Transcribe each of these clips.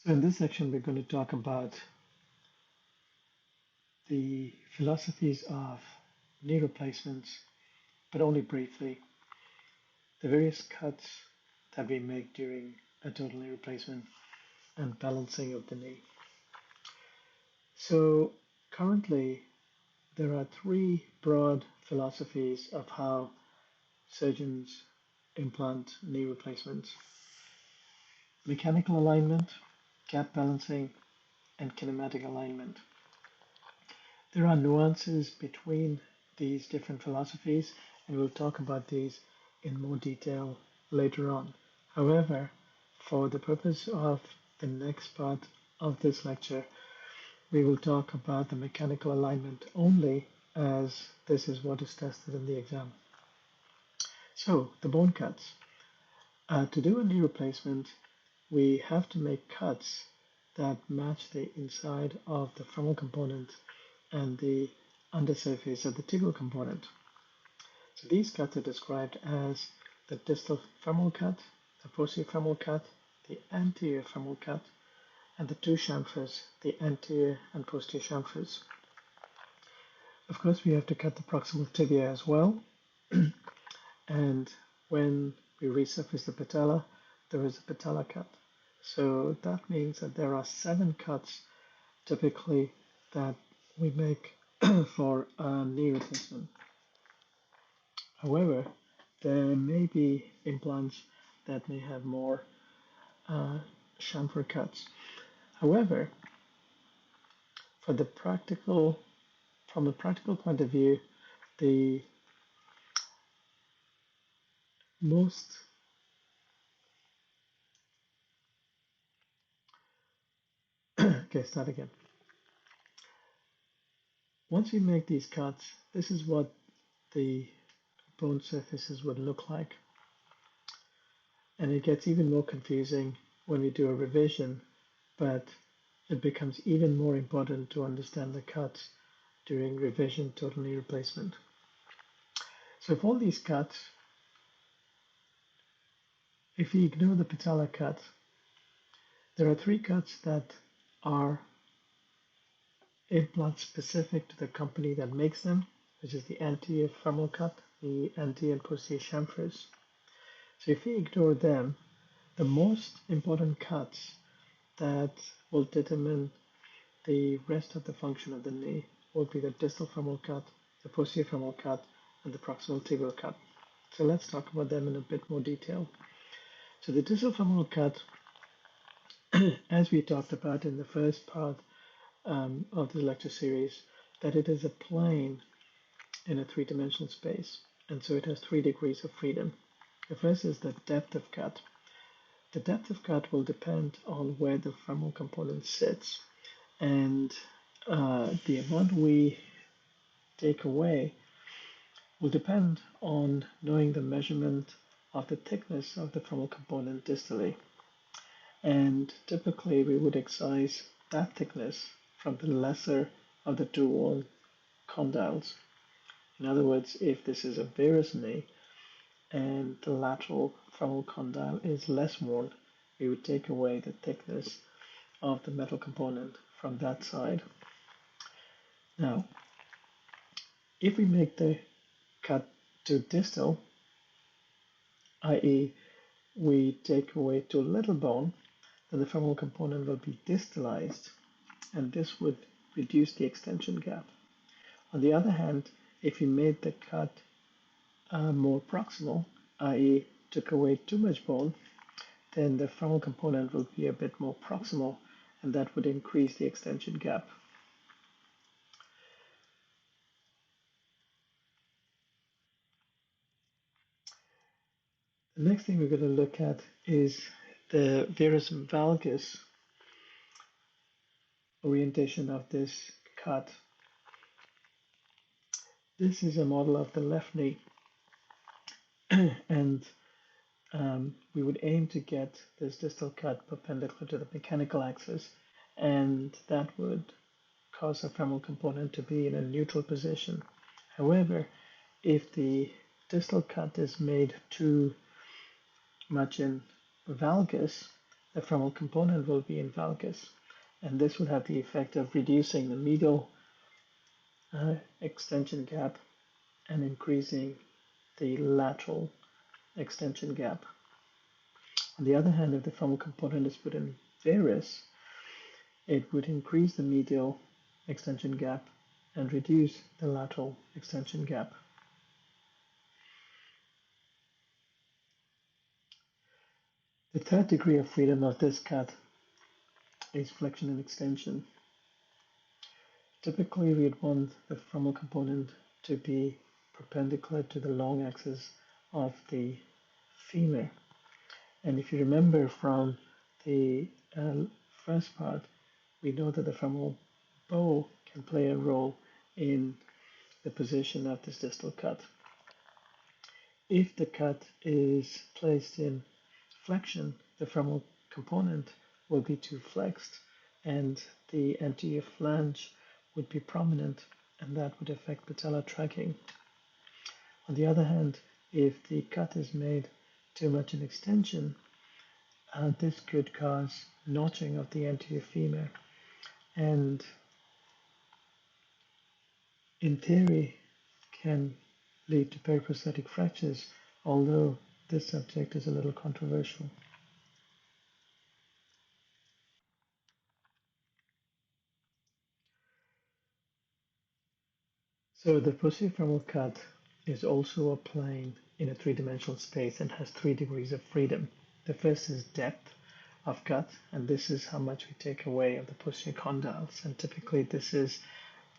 So in this section, we're going to talk about the philosophies of knee replacements, but only briefly, the various cuts that we make during a total knee replacement, and balancing of the knee. So currently, there are three broad philosophies of how surgeons implant knee replacements: mechanical alignment, gap balancing, and kinematic alignment. There are nuances between these different philosophies, and we'll talk about these in more detail later on. However, for the purpose of the next part of this lecture, we will talk about the mechanical alignment only, as this is what is tested in the exam. So, the bone cuts. To do a knee replacement, we have to make cuts that match the inside of the femoral component and the undersurface of the tibial component. So these cuts are described as the distal femoral cut, the posterior femoral cut, the anterior femoral cut, and the two chamfers, the anterior and posterior chamfers. Of course, we have to cut the proximal tibia as well. And when we resurface the patella, there is a patella cut. So that means that there are 7 cuts typically that we make for a knee replacement. However, there may be implants that may have more chamfer cuts. However, from a practical point of view, the most okay, start again. Once we make these cuts, this is what the bone surfaces would look like. And it gets even more confusing when we do a revision, but it becomes even more important to understand the cuts during revision total knee replacement. So if all these cuts, if we ignore the patella cut, there are 3 cuts that are implants specific to the company that makes them, which is the anterior femoral cut, the anterior and posterior chamfers. So if we ignore them, the most important cuts that will determine the rest of the function of the knee will be the distal femoral cut, the posterior femoral cut, and the proximal tibial cut. So let's talk about them in a bit more detail. So the distal femoral cut, as we talked about in the first part of the lecture series, that it is a plane in a 3-dimensional space, and so it has 3 degrees of freedom. The first is the depth of cut. The depth of cut will depend on where the femoral component sits, and the amount we take away will depend on knowing the measurement of the thickness of the femoral component distally. And typically we would excise that thickness from the lesser of the 2 worn condyles. In other words, if this is a varus knee and the lateral femoral condyle is less worn, we would take away the thickness of the metal component from that side. Now, if we make the cut to distal, i.e. we take away too little bone, then the femoral component will be distalized, and this would reduce the extension gap. On the other hand, if we made the cut more proximal, i.e. took away too much bone, then the femoral component will be a bit more proximal, and that would increase the extension gap. The next thing we're going to look at is the varus valgus orientation of this cut. This is a model of the left knee, and we would aim to get this distal cut perpendicular to the mechanical axis, and that would cause the femoral component to be in a neutral position. However, if the distal cut is made too much in valgus, the femoral component will be in valgus, and this would have the effect of reducing the medial extension gap and increasing the lateral extension gap. On the other hand, if the femoral component is put in varus, it would increase the medial extension gap and reduce the lateral extension gap. The third degree of freedom of this cut is flexion and extension. Typically, we'd want the femoral component to be perpendicular to the long axis of the femur. And if you remember from the first part, we know that the femoral bow can play a role in the position of this distal cut. If the cut is placed in flexion, the femoral component will be too flexed and the anterior flange would be prominent, and that would affect patellar tracking. On the other hand, if the cut is made too much in extension, this could cause notching of the anterior femur, and in theory can lead to periprosthetic fractures, although this subject is a little controversial. So the posterior femoral cut is also a plane in a three-dimensional space and has 3 degrees of freedom. The first is depth of cut, and this is how much we take away of the posterior condyles, and typically this is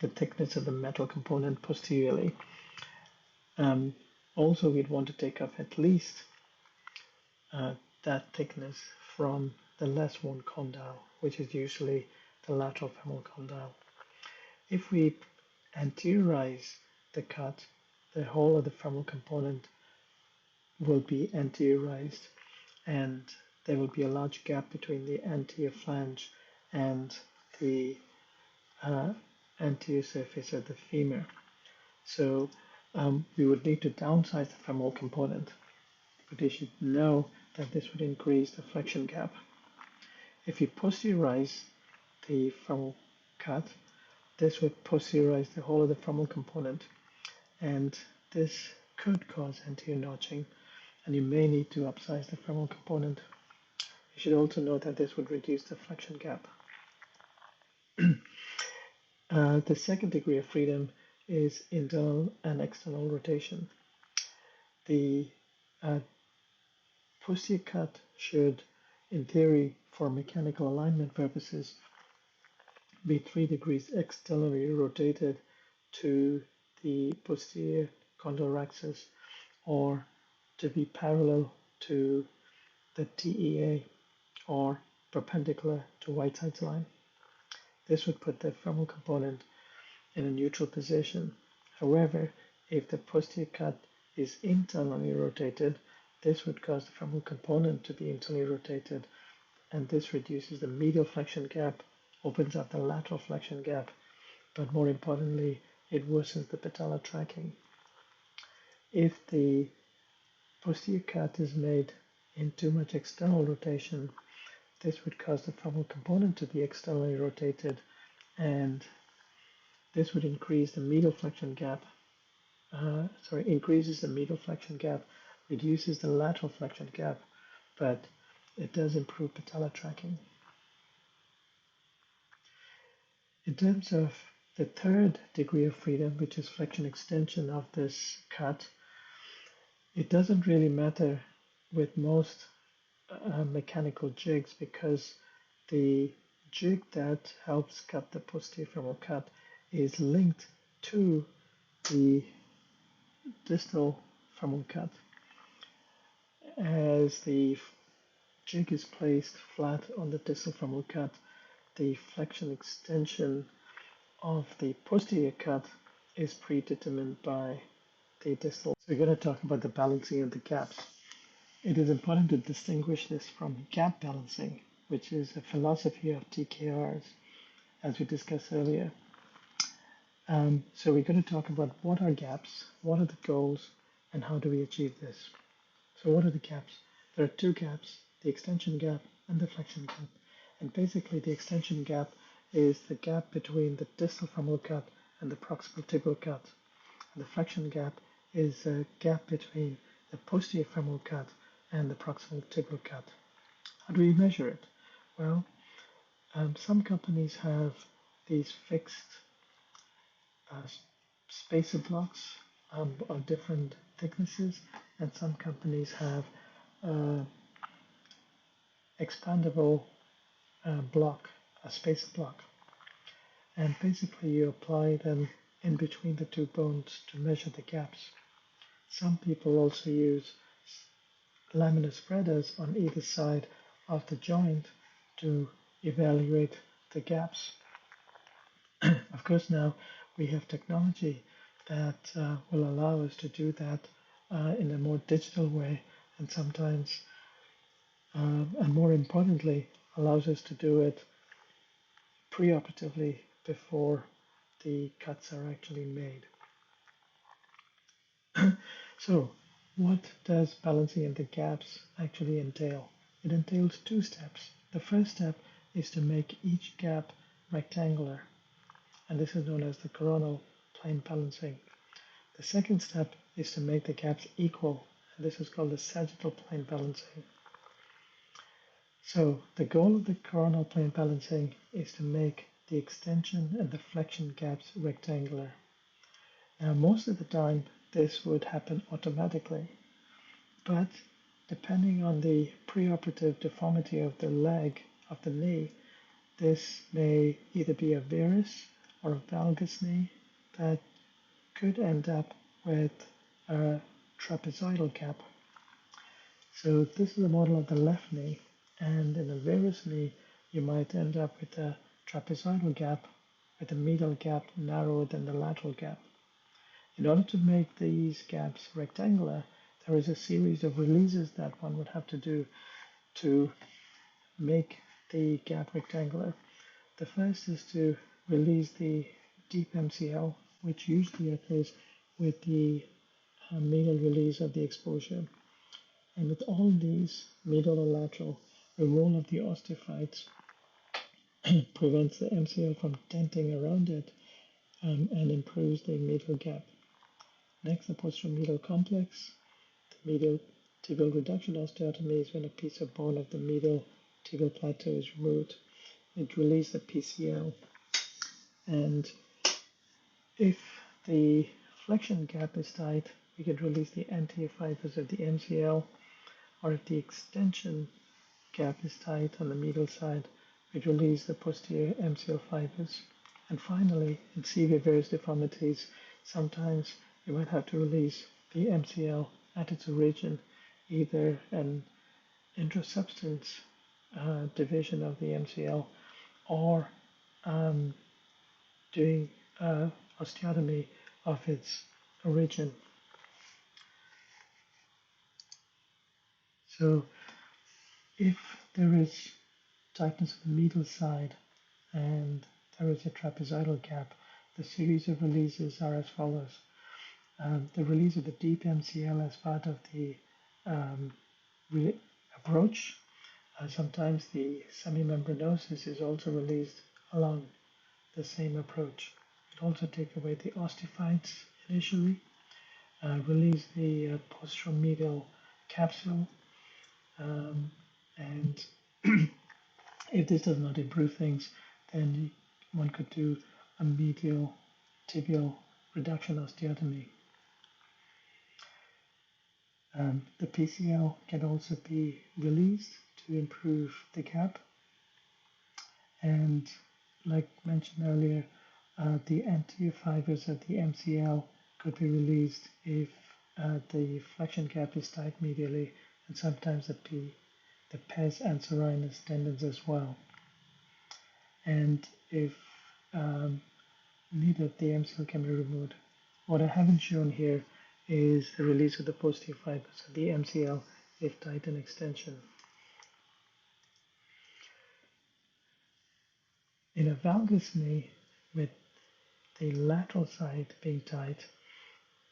the thickness of the metal component posteriorly. Also, we'd want to take off at least that thickness from the less worn condyle, which is usually the lateral femoral condyle. If we anteriorize the cut, the whole of the femoral component will be anteriorized, and there will be a large gap between the anterior flange and the anterior surface of the femur. So we would need to downsize the femoral component, but you should know that this would increase the flexion gap. If you posteriorize the femoral cut, this would posteriorize the whole of the femoral component, and this could cause anterior notching, and you may need to upsize the femoral component. You should also note that this would reduce the flexion gap. The second degree of freedom is internal and external rotation. The posterior cut should, in theory, for mechanical alignment purposes, be 3 degrees externally rotated to the posterior condyle axis, or to be parallel to the TEA, or perpendicular to Whiteside's line. This would put the femoral component in a neutral position. However, if the posterior cut is internally rotated, this would cause the femoral component to be internally rotated, and this reduces the medial flexion gap, opens up the lateral flexion gap, but more importantly, it worsens the patellar tracking. If the posterior cut is made in too much external rotation, this would cause the femoral component to be externally rotated, and this would increase the medial flexion gap, increases the medial flexion gap, reduces the lateral flexion gap, but it does improve patellar tracking. In terms of the third degree of freedom, which is flexion extension of this cut, it doesn't really matter with most mechanical jigs, because the jig that helps cut the posterior femoral cut is linked to the distal femoral cut. As the jig is placed flat on the distal femoral cut, the flexion extension of the posterior cut is predetermined by the distal. So we're going to talk about the balancing of the gaps. It is important to distinguish this from gap balancing, which is a philosophy of TKRs, as we discussed earlier. So we're going to talk about what are gaps, what are the goals, and how do we achieve this. So what are the gaps? There are 2 gaps, the extension gap and the flexion gap. And basically, the extension gap is the gap between the distal femoral cut and the proximal tibial cut. And the flexion gap is a gap between the posterior femoral cut and the proximal tibial cut. How do we measure it? Well, some companies have these fixed spacer blocks of different thicknesses, and some companies have expandable block, a spacer block. And basically you apply them in between the two bones to measure the gaps. Some people also use laminar spreaders on either side of the joint to evaluate the gaps. Of course, now we have technology that will allow us to do that in a more digital way, and sometimes, and more importantly, allows us to do it preoperatively before the cuts are actually made. So, what does balancing in the gaps actually entail? It entails two steps. The first step is to make each gap rectangular, and this is known as the coronal plane balancing. The second step is to make the gaps equal, and this is called the sagittal plane balancing. So the goal of the coronal plane balancing is to make the extension and the flexion gaps rectangular. Now most of the time this would happen automatically, but depending on the preoperative deformity of the leg, of the knee, this may either be a varus or a valgus knee that could end up with a trapezoidal gap. So this is a model of the left knee, and in a varus knee you might end up with a trapezoidal gap with the medial gap narrower than the lateral gap. In order to make these gaps rectangular, there is a series of releases that one would have to do to make the gap rectangular. The first is to release the deep MCL, which usually occurs with the medial release of the exposure. And with all these, medial or lateral, removal of the osteophytes prevents the MCL from denting around it and improves the medial gap. Next, the posteromedial complex. The medial tibial reduction osteotomy is when a piece of bone of the medial tibial plateau is removed. It releases the PCL. And if the flexion gap is tight, we can release the anterior fibers of the MCL, or if the extension gap is tight on the medial side, we release the posterior MCL fibers. And finally, in severe varus deformities, sometimes you might have to release the MCL at its origin, either an intrasubstance division of the MCL or doing osteotomy of its origin. So if there is tightness of the medial side and there is a trapezoidal gap, the series of releases are as follows. The release of the deep MCL as part of the approach. Sometimes the semimembranosus is also released along the same approach. It also takes away the osteophytes initially, release the posteromedial capsule, and if this does not improve things, then one could do a medial tibial reduction osteotomy. The PCL can also be released to improve the gap, and like mentioned earlier, the anterior fibers of the MCL could be released if the flexion gap is tight medially, and sometimes the pes ansorinus tendons as well. And if neither of the MCL can be removed, what I haven't shown here is the release of the posterior fibers of the MCL if tight in extension. In a valgus knee with the lateral side being tight,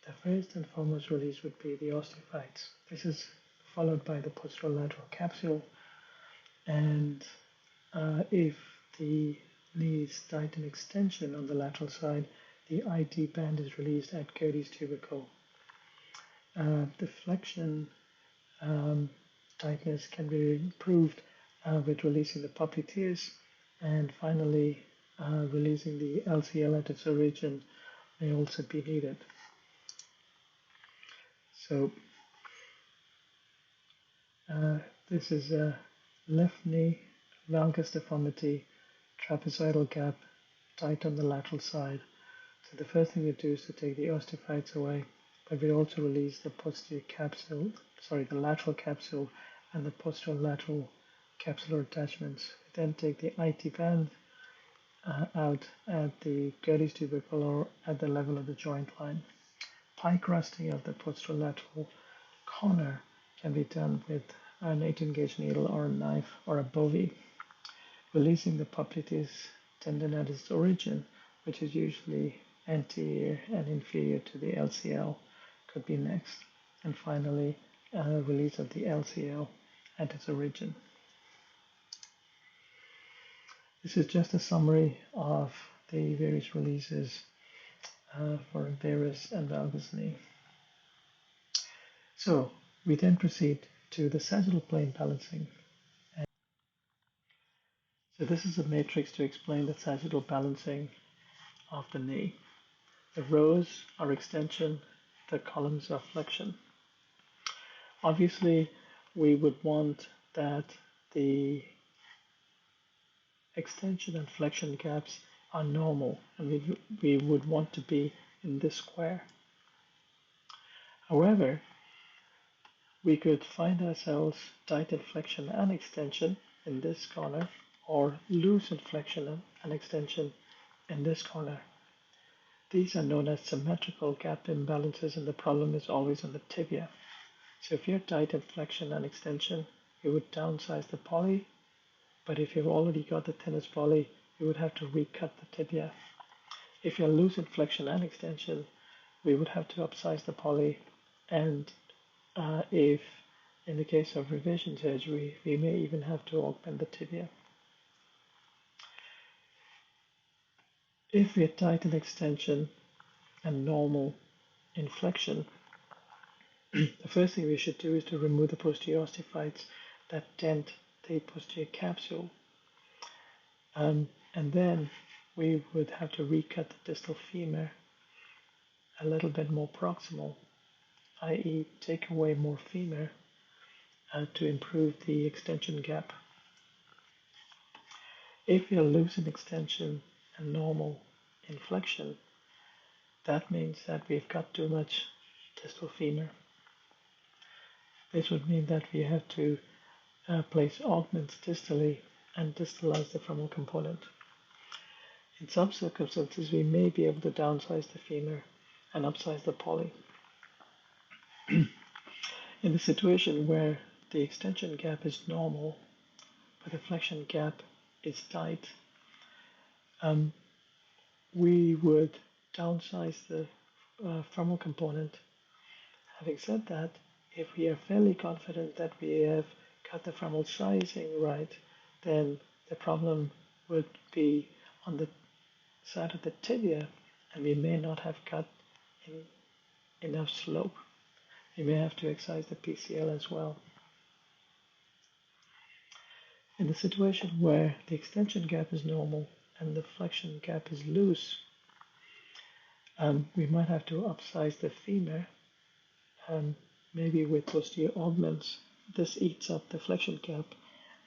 the first and foremost release would be the osteophytes. This is followed by the posterolateral capsule, And if the knee is tight and extension on the lateral side, the IT band is released at Cody's tubercle. The flexion tightness can be improved with releasing the popliteus, and finally releasing the LCL at its origin may also be needed. So this is a left knee, valgus deformity, trapezoidal gap, tight on the lateral side. So the first thing we do is to take the osteophytes away, but we also release the posterior capsule, the lateral capsule and the posterolateral capsular attachments. We then take the IT band out at the Gerdy's tubercle or at the level of the joint line. Pike rusting of the posterolateral corner can be done with an 18-gauge needle or a knife or a bovie. Releasing the popliteus tendon at its origin, which is usually anterior and inferior to the LCL, could be next. And finally, release of the LCL at its origin. This is just a summary of the various releases for varus and valgus knee. So we then proceed to the sagittal plane balancing. So this is a matrix to explain the sagittal balancing of the knee. The rows are extension, the columns are flexion. Obviously, we would want that the extension and flexion gaps are normal, and we would want to be in this square. However, we could find ourselves tight in flexion and extension in this corner, or loose in flexion and extension in this corner. These are known as symmetrical gap imbalances, and the problem is always on the tibia. So if you're tight in flexion and extension, you would downsize the poly, but if you've already got the thinnest poly, you would have to recut the tibia. If you're loose in flexion and extension, we would have to upsize the poly, and if in the case of revision surgery, we may even have to augment the tibia. If we're tight in extension and normal in flexion, the first thing we should do is to remove the posterior osteophytes that dent the posterior capsule. And then we would have to recut the distal femur a little bit more proximal, i.e. take away more femur to improve the extension gap. If we are loose in extension and normal in flexion, that means that we've got too much distal femur. This would mean that we have to place augments distally and distalize the femoral component. In some circumstances, we may be able to downsize the femur and upsize the poly. In the situation where the extension gap is normal, but the flexion gap is tight, we would downsize the femoral component. Having said that, if we are fairly confident that we have got the femoral sizing right, then the problem would be on the side of the tibia, and we may not have got enough slope. We may have to excise the PCL as well. In the situation where the extension gap is normal and the flexion gap is loose, we might have to upsize the femur, maybe with posterior augments. This eats up the flexion gap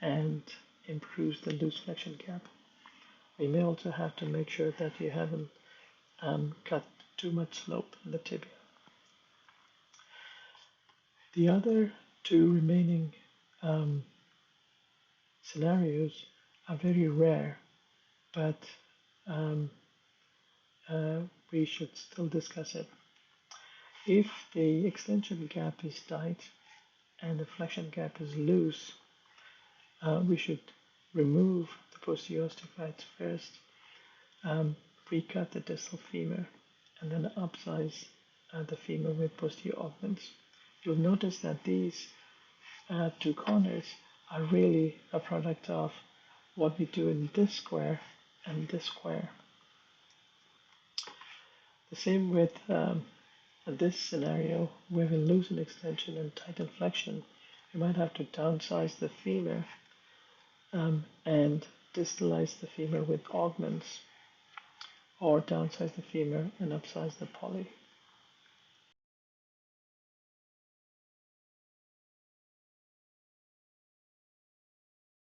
and improves the loose flexion gap. We may also have to make sure that you haven't cut too much slope in the tibia. The other two remaining scenarios are very rare, but we should still discuss it. If the extension gap is tight and the flexion gap is loose, we should remove the posterior osteophytes first, recut the distal femur, and then upsize the femur with posterior augments. You'll notice that these two corners are really a product of what we do in this square and this square. The same with this scenario where we lose an extension and tighten flexion. We might have to downsize the femur and distalize the femur with augments, or downsize the femur and upsize the poly.